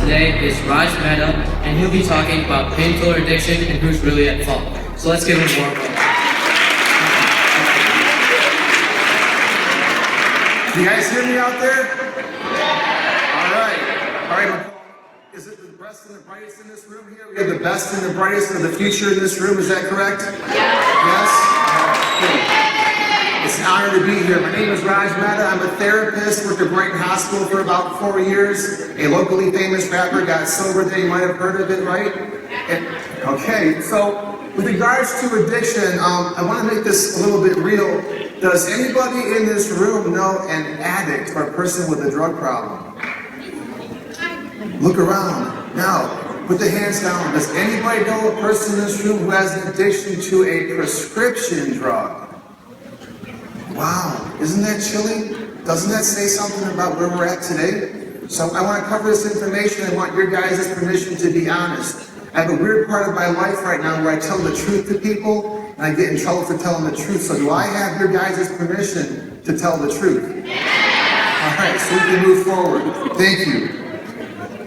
today is Raj Mehta, and he'll be talking about painkiller addiction and who's really at fault. So let's give him a warm welcome. Do you guys hear me out there? All right. Is it the best and the brightest in this room here? We have the best and the brightest of the future in this room, is that correct? Yes? It's an honor to be here. My name is Raj Mehta. I'm a therapist, worked at Brighton Hospital for about 4 years. A locally famous rapper, got sober there, you might have heard of it, right? Okay, so with regards to addiction, I want to make this a little bit real. Does anybody in this room know an addict or a person with a drug problem? Look around. Now, put the hands down. Does anybody know a person in this room who has an addiction to a prescription drug? Wow, isn't that chilly? Doesn't that say something about where we're at today? So I want to cover this information. I want your guys' permission to be honest. I have a weird part of my life right now where I tell the truth to people, and I get in trouble for telling the truth. So do I have your guys' permission to tell the truth? All right, so we can move forward. Thank you.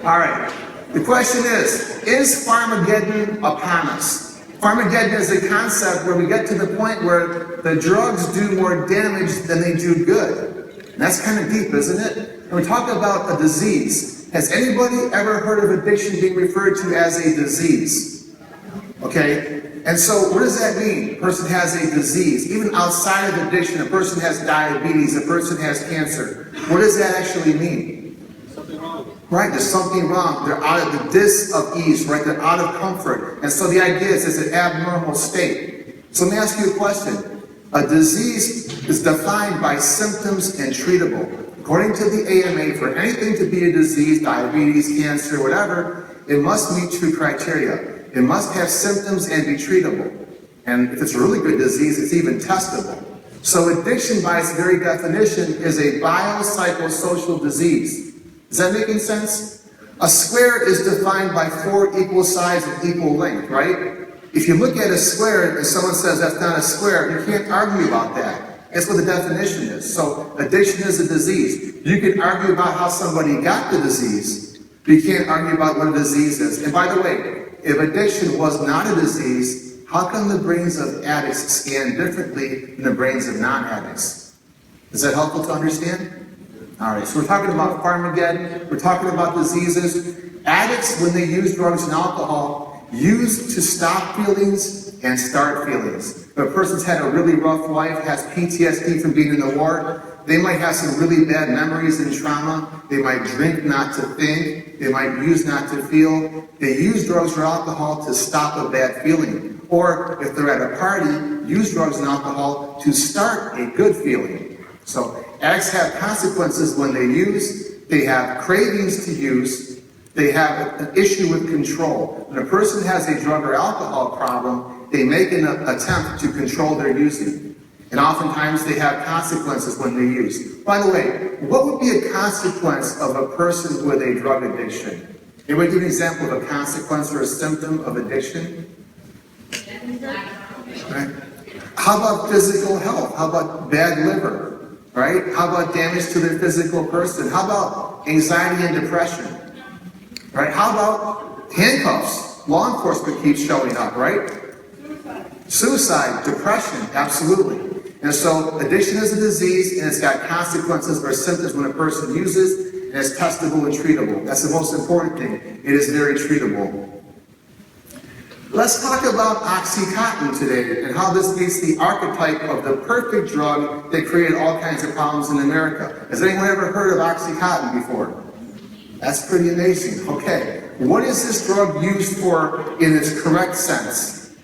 All right, the question is Pharmageddon upon us? Pharmageddon is a concept where we get to the point where the drugs do more damage than they do good. And that's kind of deep, isn't it? And we talk about a disease. Has anybody ever heard of addiction being referred to as a disease? Okay, and so what does that mean? A person has a disease. Even outside of addiction, a person has diabetes, a person has cancer. What does that actually mean? Right, there's something wrong. They're out of the dis of ease, right? They're out of comfort. And so the idea is it's an abnormal state. So let me ask you a question. A disease is defined by symptoms and treatable. According to the AMA, for anything to be a disease, diabetes, cancer, whatever, it must meet 2 criteria. It must have symptoms and be treatable. And if it's a really good disease, it's even testable. So addiction, by its very definition, is a biopsychosocial disease. Is that making sense? A square is defined by 4 equal sides of equal length, right? If you look at a square and someone says that's not a square, you can't argue about that. That's what the definition is. So addiction is a disease. You can argue about how somebody got the disease, but you can't argue about what a disease is. And by the way, if addiction was not a disease, how come the brains of addicts scan differently than the brains of non-addicts? Is that helpful to understand? All right, so we're talking about Pharmageddon, we're talking about diseases. Addicts, when they use drugs and alcohol, use to stop feelings and start feelings. If a person's had a really rough life, has PTSD from being in the war, they might have some really bad memories and trauma. They might drink not to think. They might use not to feel. They use drugs or alcohol to stop a bad feeling. Or if they're at a party, use drugs and alcohol to start a good feeling. So addicts have consequences when they use, they have cravings to use, they have an issue with control. When a person has a drug or alcohol problem, they make an attempt to control their using. And oftentimes they have consequences when they use. By the way, what would be a consequence of a person with a drug addiction? Anybody give an example of a consequence or a symptom of addiction? Right? How about physical health? How about bad liver? Right? How about damage to their physical person? How about anxiety and depression? Right? How about handcuffs? Law enforcement keeps showing up, right? Suicide, depression, absolutely. And so addiction is a disease, and it's got consequences or symptoms when a person uses, and it's testable and treatable. That's the most important thing. It is very treatable. Let's talk about oxycontin today and how this meets the archetype of the perfect drug that created all kinds of problems in America. Has anyone ever heard of oxycontin before? That's pretty amazing. Okay, what is this drug used for in its correct sense?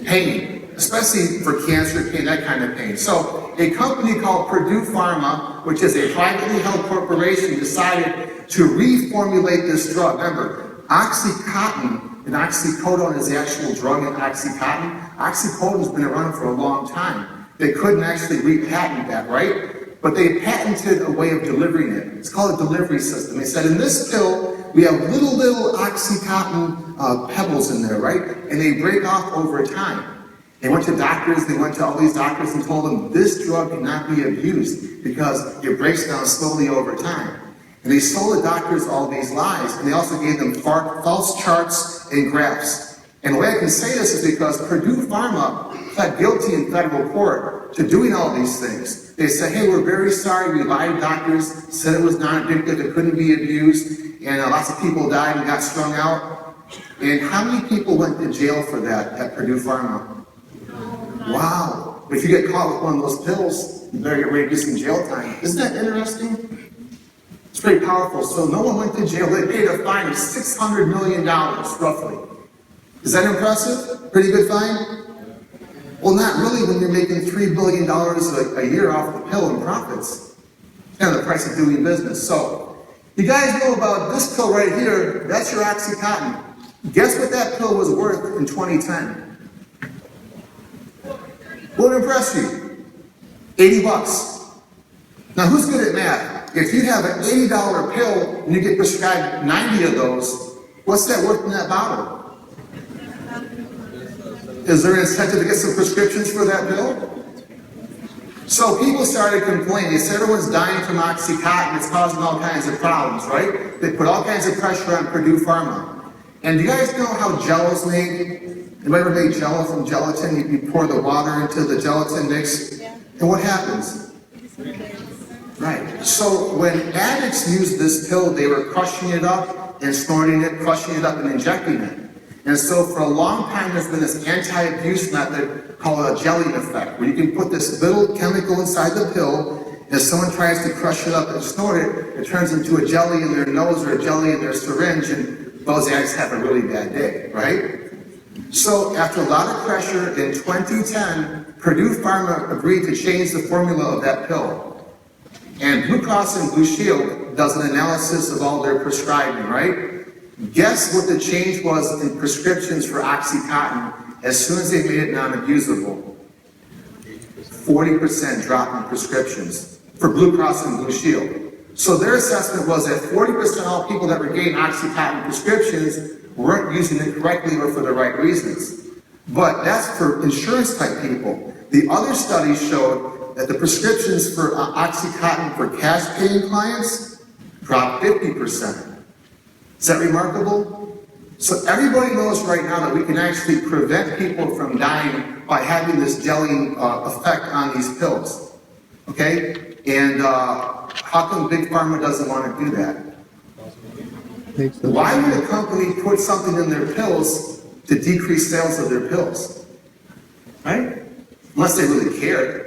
Pain, especially for cancer pain, that kind of pain. So a company called Purdue Pharma, which is a privately held corporation, decided to reformulate this drug. Remember, oxycontin and oxycodone is the actual drug in Oxycontin. Oxycodone's been around for a long time. They couldn't actually repatent that, right? But they patented a way of delivering it. It's called a delivery system. They said in this pill, we have little Oxycontin pebbles in there, right? And they break off over time. They went to doctors, they went to all these doctors and told them this drug cannot be abused because it breaks down slowly over time. And they sold the doctors all these lies, and they also gave them false charts and graphs. And the way I can say this is because Purdue Pharma pled guilty in federal court to doing all these things. They said, hey, we're very sorry, we lied to doctors, said it was non-addictive, it couldn't be abused, and lots of people died and got strung out. And how many people went to jail for that at Purdue Pharma? Wow. But if you get caught with one of those pills, you better get ready to do some jail time. Isn't that interesting? It's pretty powerful. So no one went to jail. They paid a fine of $600 million, roughly. Is that impressive? Pretty good fine? Well, not really when you're making $3 billion a year off the pill in profits. It's kind of the price of doing business. So, you guys know about this pill right here. That's your oxycontin. Guess what that pill was worth in 2010? Won't impress you. 80 bucks. Now, who's good at math? If you have an $80 pill and you get prescribed 90 of those, what's that worth in that bottle? Is there an incentive to get some prescriptions for that pill? So people started complaining. They said everyone's dying from OxyContin. It's causing all kinds of problems, right? They put all kinds of pressure on Purdue Pharma. And do you guys know how Jello's made? Anybody ever made Jello from gelatin? You pour the water into the gelatin mix. Yeah. And what happens? Right. So when addicts used this pill, they were crushing it up and snorting it, crushing it up and injecting it. And so for a long time, there's been this anti-abuse method called a gelling effect, where you can put this little chemical inside the pill, and if someone tries to crush it up and snort it, it turns into a jelly in their nose or a jelly in their syringe, and those addicts have a really bad day, right? So after a lot of pressure in 2010, Purdue Pharma agreed to change the formula of that pill. And Blue Cross and Blue Shield does an analysis of all their prescribing, right? Guess what the change was in prescriptions for OxyContin as soon as they made it non-abusable? 40% drop in prescriptions for Blue Cross and Blue Shield. So their assessment was that 40% of all people that were getting OxyContin prescriptions weren't using it correctly or for the right reasons. But that's for insurance type people. The other studies showed that the prescriptions for OxyContin for cash paying clients dropped 50%. Is that remarkable? So everybody knows right now that we can actually prevent people from dying by having this gelling effect on these pills. Okay? And how come Big Pharma doesn't want to do that? Why would a company put something in their pills to decrease sales of their pills? Right? Unless they really cared.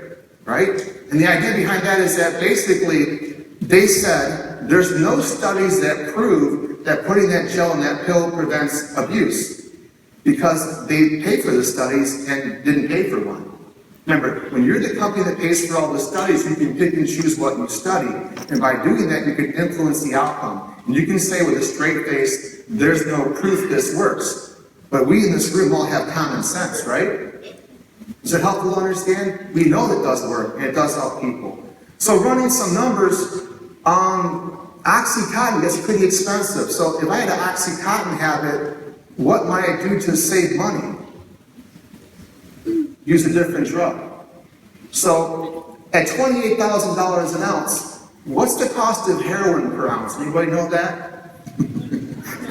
Right? And the idea behind that is that basically they said there's no studies that prove that putting that gel in that pill prevents abuse, because they paid for the studies and didn't pay for one. Remember, when you're the company that pays for all the studies, you can pick and choose what you study, and by doing that, you can influence the outcome. And you can say with a straight face, there's no proof this works. But we in this room all have common sense, right? Is it helpful to understand? We know it does work, and it does help people. So running some numbers, OxyContin gets pretty expensive. So if I had an OxyContin habit, what might I do to save money? Use a different drug. So at $28,000 an ounce, what's the cost of heroin per ounce? Anybody know that?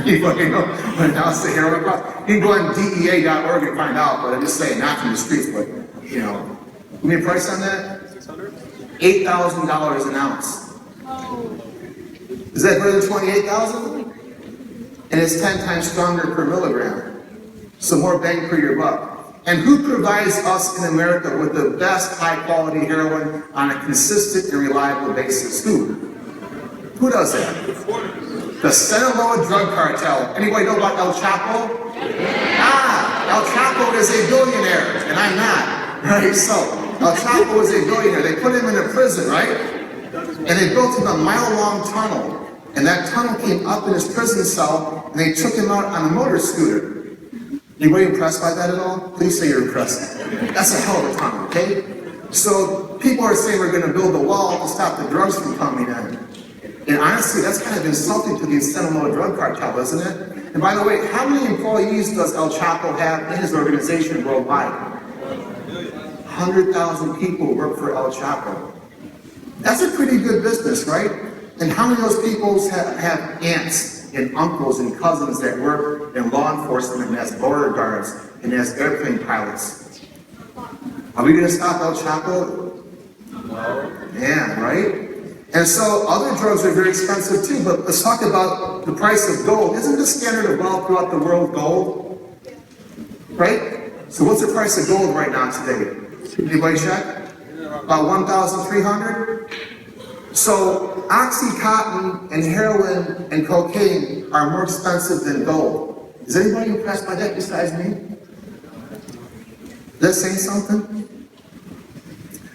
Anybody know what an ounce of heroin costs? You can go on DEA.org and find out, but I'm just saying, not from the streets, but, you know. Give me a price on that? $8,000 an ounce. Is that better than 28,000? And it's 10 times stronger per milligram. So more bang for your buck. And who provides us in America with the best high-quality heroin on a consistent and reliable basis? Who does that? The Sinaloa drug cartel. Anybody know about El Chapo? El Chapo is a billionaire, and I'm not. Right? So, El Chapo is a billionaire. They put him in a prison, right? And they built him a mile-long tunnel. And that tunnel came up in his prison cell, and they took him out on a motor scooter. Anybody impressed by that at all? Please say you're impressed. That's a hell of a tunnel, okay? So people are saying we're going to build a wall to stop the drugs from coming in. And honestly, that's kind of insulting to the Sinaloa drug cartel, isn't it? And by the way, how many employees does El Chapo have in his organization worldwide? 100,000 people work for El Chapo. That's a pretty good business, right? And how many of those people have aunts and uncles and cousins that work in law enforcement and as border guards and as airplane pilots? Are we going to stop El Chapo? No. Yeah, right? And so other drugs are very expensive too, but let's talk about the price of gold. Isn't the standard of wealth throughout the world gold? Right? So what's the price of gold right now today? Anybody check? About 1,300? So oxycontin and heroin and cocaine are more expensive than gold. Is anybody impressed by that besides me? Is that saying something?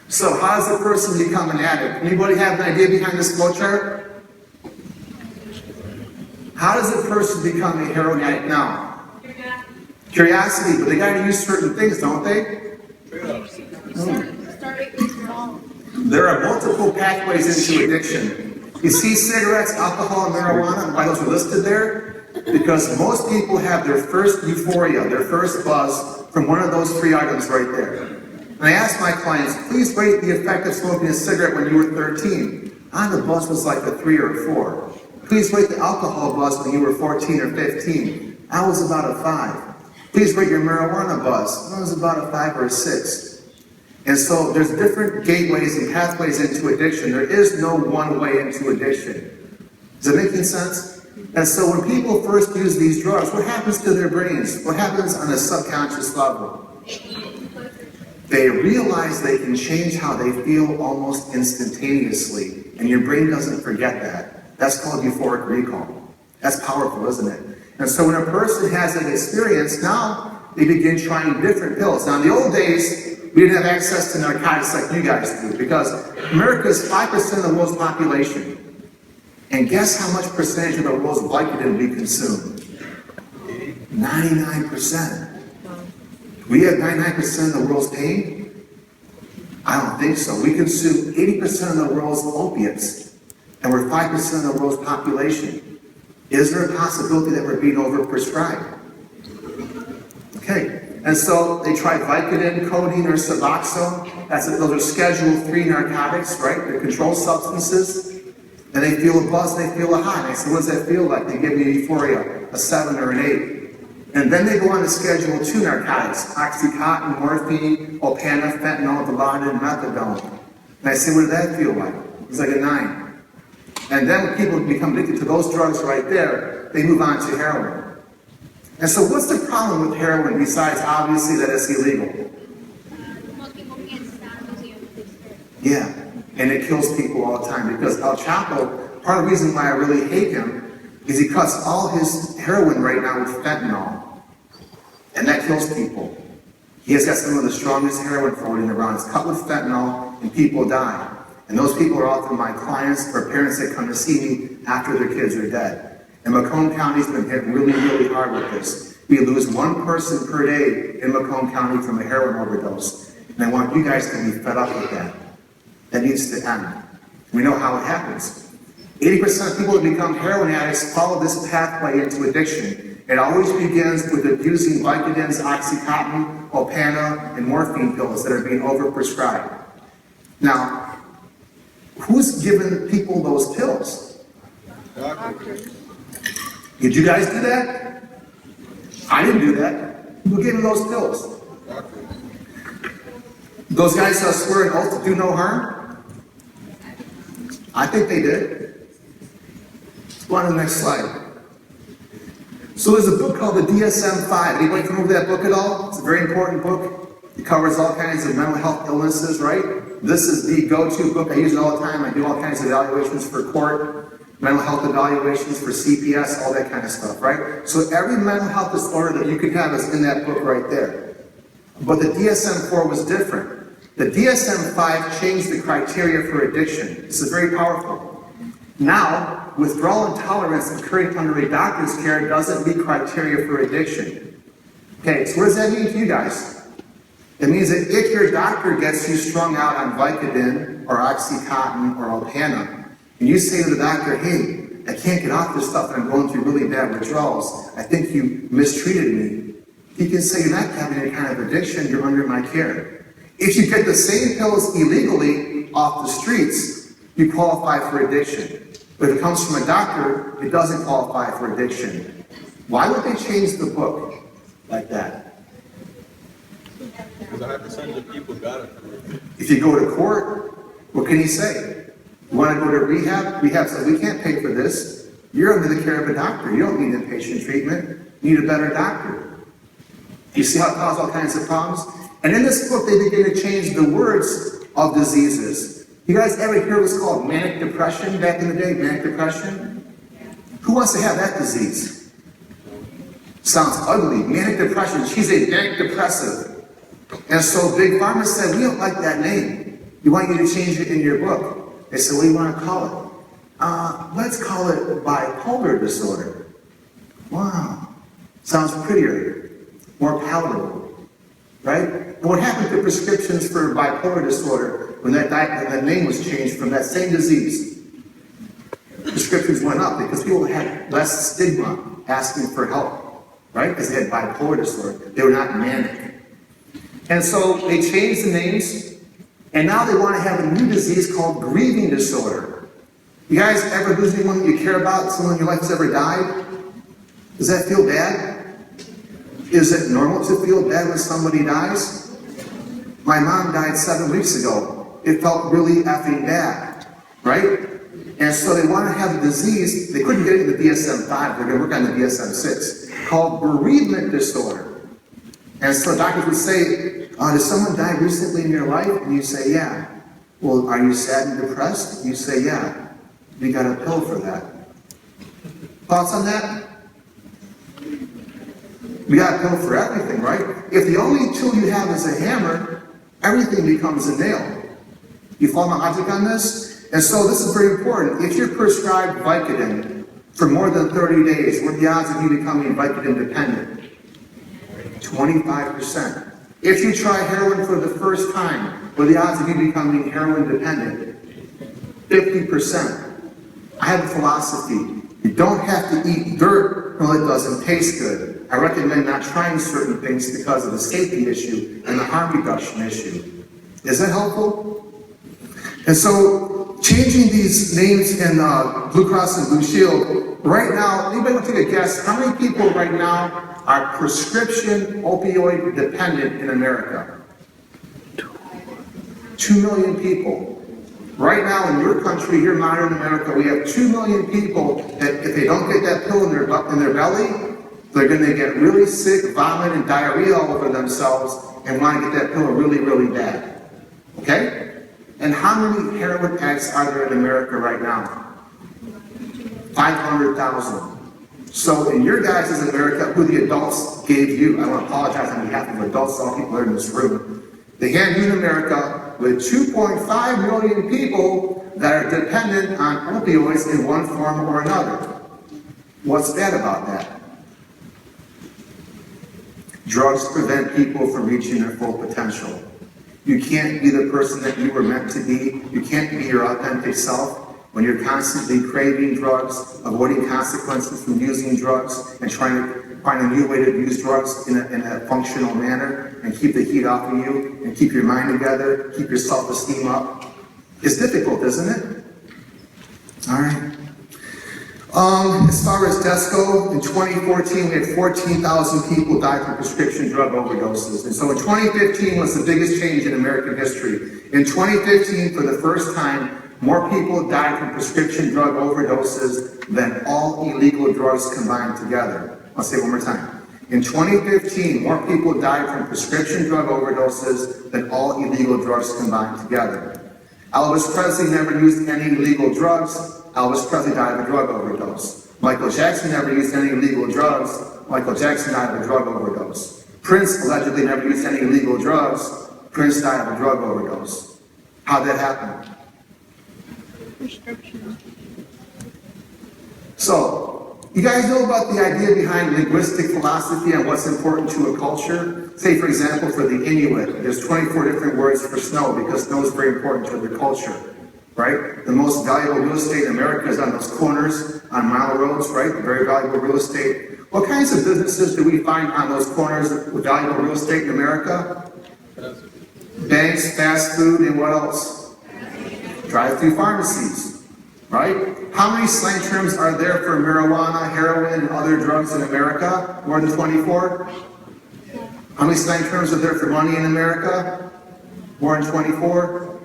So how does a person become an addict? Anybody have an idea behind this flow chart? How does a person become a heroin addict now? Curiosity, but they got to use certain things, don't they? There are multiple pathways into addiction. You see cigarettes, alcohol, and marijuana, and why those are listed there? Because most people have their first euphoria, their first buzz from one of those three items right there. And I ask my clients, please rate the effect of smoking a cigarette when you were 13. The buzz was like a 3 or a 4. Please rate the alcohol buzz when you were 14 or 15. I was about a 5. Please rate your marijuana buzz. I was about a 5 or a 6. And so there's different gateways and pathways into addiction. There is no one way into addiction. Is that making sense? And so when people first use these drugs, what happens to their brains? What happens on a subconscious level? They realize they can change how they feel almost instantaneously, and your brain doesn't forget that. That's called euphoric recall. That's powerful, isn't it? And so when a person has an experience, now they begin trying different pills. Now in the old days, we didn't have access to narcotics like you guys do, because America is 5% of the world's population. And guess how much percentage of the world's Vicodin we consume? 99%. We have 99% of the world's pain? I don't think so. We consume 80% of the world's opiates, and we're 5% of the world's population. Is there a possibility that we're being overprescribed? Okay, and so they try Vicodin, codeine, or Suboxone. Those are Schedule 3 narcotics, right? They're controlled substances. And they feel a buzz, they feel a high. And I said, what does that feel like? They give me euphoria, a 7 or an 8. And then they go on to Schedule 2 narcotics, oxycontin, morphine, opana, fentanyl, dilaudid, methadone. And I say, what did that feel like? It's like a 9. And then when people become addicted to those drugs right there, they move on to heroin. And so what's the problem with heroin besides obviously that it's illegal? Most people can't stand it. Yeah, and it kills people all the time because El Chapo, part of the reason why I really hate him is he cuts all his heroin right now with fentanyl. And that kills people. He has got some of the strongest heroin floating around. It's cut with fentanyl and people die. And those people are often my clients or parents that come to see me after their kids are dead. And Macomb County's been hit really, really hard with this. We lose one person per day in Macomb County from a heroin overdose. And I want you guys to be fed up with that. That needs to end. We know how it happens. 80% of people that become heroin addicts follow this pathway into addiction. It always begins with abusing Vicodins, oxycontin, opana, and morphine pills that are being overprescribed. Now, who's giving people those pills? Doctors. Did you guys do that? I didn't do that. Who gave them those pills? Doctors. Those guys swear an oath to do no harm? I think they did. Let's go on to the next slide. So there's a book called the Dsm Five. Anybody familiar with that book at all? It's a very important book. It covers all kinds of mental health illnesses, right? This is the go-to book. I use it all the time. I do all kinds of evaluations for court, mental health evaluations for CPS, all that kind of stuff, right? So every mental health disorder that you could have is in that book right there. But the DSM-4 was different. The DSM-5 changed the criteria for addiction. This is very powerful. Now, withdrawal intolerance occurring under a doctor's care doesn't meet criteria for addiction. Okay, so what does that mean to you guys? It means that if your doctor gets you strung out on Vicodin or oxycontin or opana, and you say to the doctor, hey, I can't get off this stuff and I'm going through really bad withdrawals, I think you mistreated me, he can say you're not having any kind of addiction, you're under my care. If you get the same pills illegally off the streets, you qualify for addiction. But if it comes from a doctor, it doesn't qualify for addiction. Why would they change the book like that? Because a high percentage of people got it. If you go to court, what can he say? You want to go to rehab? Rehab says, we can't pay for this. You're under the care of a doctor. You don't need inpatient treatment. You need a better doctor. You see how it causes all kinds of problems? And in this book, they begin to change the words of diseases. You guys ever hear what's called manic depression back in the day? Manic depression? Who wants to have that disease? Sounds ugly. Manic depression. She's a manic depressive. And so Big Pharma said, we don't like that name. We want you to change it in your book. They said, what do you want to call it? Let's call it bipolar disorder. Wow. Sounds prettier. More palatable. Right? And what happened to prescriptions for bipolar disorder when that name was changed from that same disease? Prescriptions went up because people had less stigma asking for help, right? Because they had bipolar disorder. They were not manic. And so they changed the names, and now they want to have a new disease called grieving disorder. You guys ever lose anyone you care about, someone in your life has ever died? Does that feel bad? Is it normal to feel bad when somebody dies? My mom died 7 weeks ago. It felt really effing bad, right? And so they want to have a disease, they couldn't get it in the Dsm Five, they're going to work on the Dsm 6, called bereavement disorder. And so doctors would say, did someone die recently in your life? And you say, yeah. Well, are you sad and depressed? You say, yeah. We got a pill for that. Thoughts on that? We got a pill for everything, right? If the only tool you have is a hammer, everything becomes a nail. You follow my logic on this? And so this is very important. If you're prescribed Vicodin for more than 30 days, what are the odds of you becoming Vicodin dependent? 25%. If you try heroin for the first time, what are the odds of you becoming heroin dependent? 50%. I have a philosophy. You don't have to eat dirt when it doesn't taste good. I recommend not trying certain things because of the safety issue and the harm reduction issue. Is that helpful? And so, changing these names in Blue Cross and Blue Shield, right now, anybody want to take a guess? How many people right now are prescription opioid dependent in America? 2 million people. Right now in your country, here in modern America, we have 2 million people that if they don't get that pill in their belly, they're going to get really sick, vomit, and diarrhea all over themselves and want to get that pill really, really bad. Okay? And how many heroin addicts are there in America right now? 500,000. So in your guys' America, who the adults gave you, I want to apologize on behalf of adults, all people that are in this room, they hand you in America with 2.5 million people that are dependent on opioids in one form or another. What's bad about that? Drugs prevent people from reaching their full potential. You can't be the person that you were meant to be. You can't be your authentic self when you're constantly craving drugs, avoiding consequences from using drugs, and trying to find a new way to use drugs in a functional manner and keep the heat off of you and keep your mind together, keep your self-esteem up. It's difficult, isn't it? All right. As far as deaths go, in 2014, we had 14,000 people die from prescription drug overdoses. And so in 2015 was the biggest change in American history. In 2015, for the first time, more people died from prescription drug overdoses than all illegal drugs combined together. I'll say it one more time. In 2015, more people died from prescription drug overdoses than all illegal drugs combined together. Elvis Presley never used any illegal drugs. Elvis Presley died of a drug overdose. Michael Jackson never used any illegal drugs. Michael Jackson died of a drug overdose. Prince allegedly never used any illegal drugs. Prince died of a drug overdose. How'd that happen? Prescription. So, you guys know about the idea behind linguistic philosophy and what's important to a culture? Say, for example, for the Inuit, there's 24 different words for snow because snow is very important to their culture, right? The most valuable real estate in America is on those corners, on mile roads, right? Very valuable real estate. What kinds of businesses do we find on those corners with valuable real estate in America? Banks, fast food, and what else? Drive-through pharmacies. right? How many slang terms are there for marijuana, heroin, and other drugs in America? More than 24? How many slang terms are there for money in America? More than 24?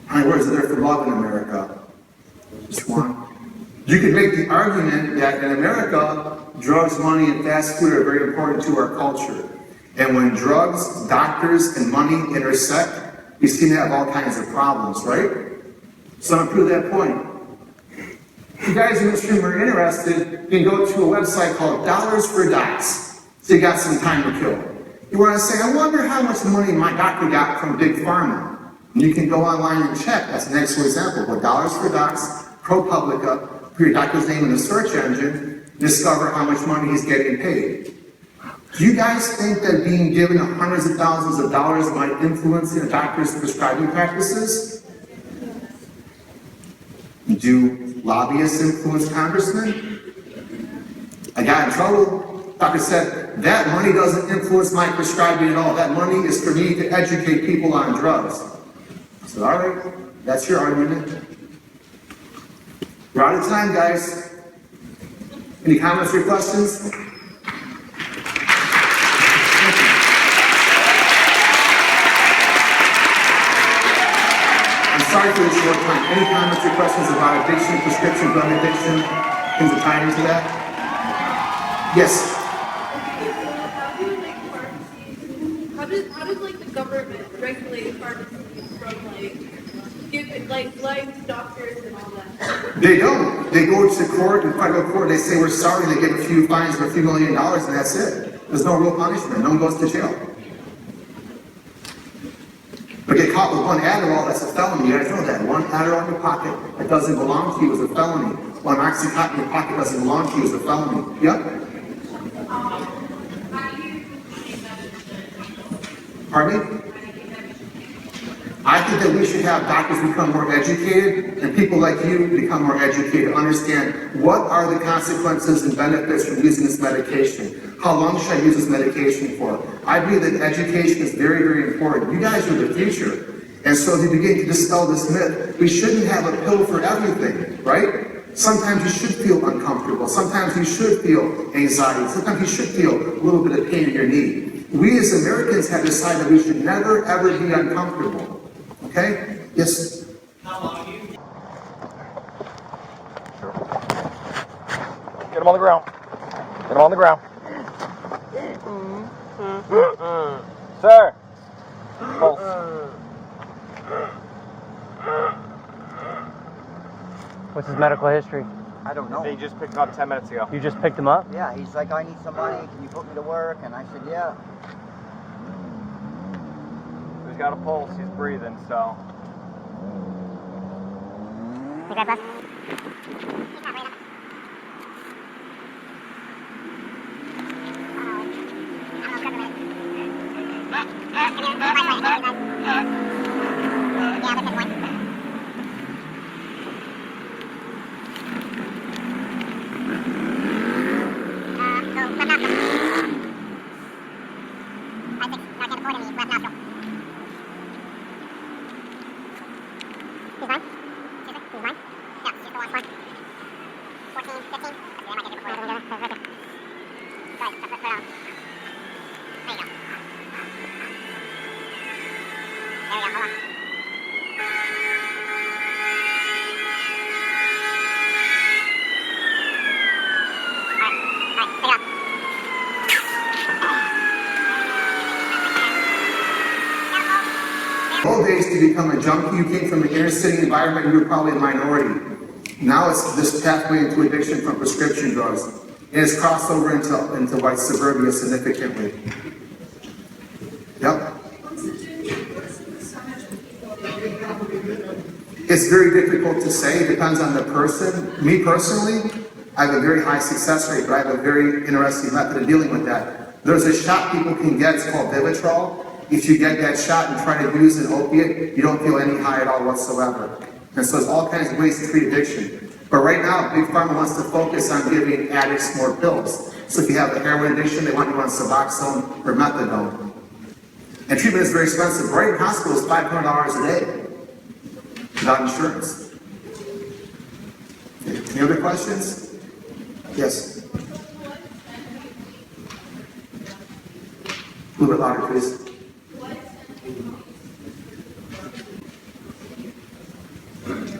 How many words are there for love in America? Just one. You could make the argument that in America, drugs, money, and fast food are very important to our culture. And when drugs, doctors, and money intersect, we seem to have all kinds of problems, right? So I'm going to prove that point. If you guys in this room are interested, you can go to a website called Dollars for Docs. So you got some time to kill. You want to say, I wonder how much money my doctor got from Big Pharma. And you can go online and check. That's an excellent example. Go Dollars for Docs, ProPublica, put your doctor's name in the search engine, discover how much money he's getting paid. Do you guys think that being given hundreds of thousands of dollars might influence a doctor's prescribing practices? Do lobbyists influence congressmen? I got in trouble. Doctor said, that money doesn't influence my prescribing at all. That money is for me to educate people on drugs. I said, all right, that's your argument. We're out of time, guys. Any comments or questions? Sorry for the short time. Any comments or questions about addiction, prescription drug addiction, things that tie into that? Yes. How does like the government regulate pharmacies from lying to doctors and all that? They don't. They go to court, in federal court, they say we're sorry, they get a few fines for a few $1 million, and that's it. There's no real punishment. No one goes to jail. But get caught with one Adderall, that's a felony. You guys know that. One Adderall in your pocket that doesn't belong to you is a felony. One oxycontin in your pocket doesn't belong to you is a felony. Yep. Pardon me? I think that we should have doctors become more educated and people like you become more educated, understand what are the consequences and benefits from using this medication. How long should I use this medication for? I believe that education is very, very important. You guys are the future. And so as we begin to dispel this myth, we shouldn't have a pill for everything, right? Sometimes you should feel uncomfortable. Sometimes you should feel anxiety. Sometimes you should feel a little bit of pain in your knee. We as Americans have decided we should never, ever be uncomfortable. Okay? Yes? How long are you? Get him on the ground. Get him on the ground. Sir. Pulse. What's his medical history? I don't know. They just picked him up 10 minutes ago. You just picked him up? Yeah, he's like, I need some money. Can you put me to work? And I said, yeah. He's got a pulse. He's breathing, so. You got that? Old days to become a junkie, you came from an inner city environment, you were probably a minority. Now it's this pathway into addiction from prescription drugs. And it's crossed over into white suburbia significantly. Yep. It's very difficult to say, it depends on the person. Me personally, I have a very high success rate, but I have a very interesting method of dealing with that. There's a shot people can get, it's called Vivitrol. If you get that shot and try to use an opiate, you don't feel any high at all whatsoever. And so there's all kinds of ways to treat addiction. But right now, Big Pharma wants to focus on giving addicts more pills. So if you have a heroin addiction, they want you on Suboxone or Methadone. And treatment is very expensive. Right in hospital is $500 a day without insurance. Any other questions? Yes. A little bit louder, please.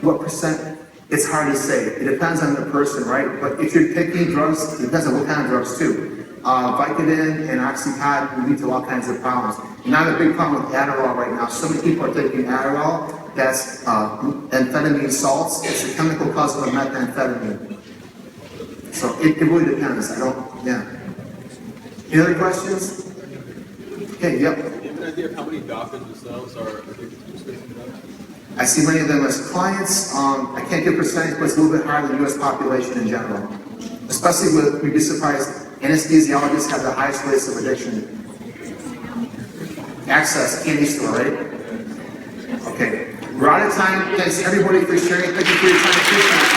What percent? It's hard to say. It depends on the person, right? But if you're taking drugs, it depends on what kind of drugs too. Vicodin and oxycontin lead to all kinds of problems. Not a big problem with Adderall right now. So many people are taking Adderall. That's amphetamine salts. It's a chemical cousin of methamphetamine. So it really depends. Yeah. Any other questions? Okay, yep. Do you have an idea of how many doctors themselves are addicted to prescription drugs? I see many of them as clients. I can't give percentage, but it's a little bit higher than the U.S. population in general. Especially with, you'd be surprised, anesthesiologists have the highest rates of addiction. Access, candy store, right? Okay. We're out of time. Thanks everybody for sharing. Thank you for your time. Appreciate it.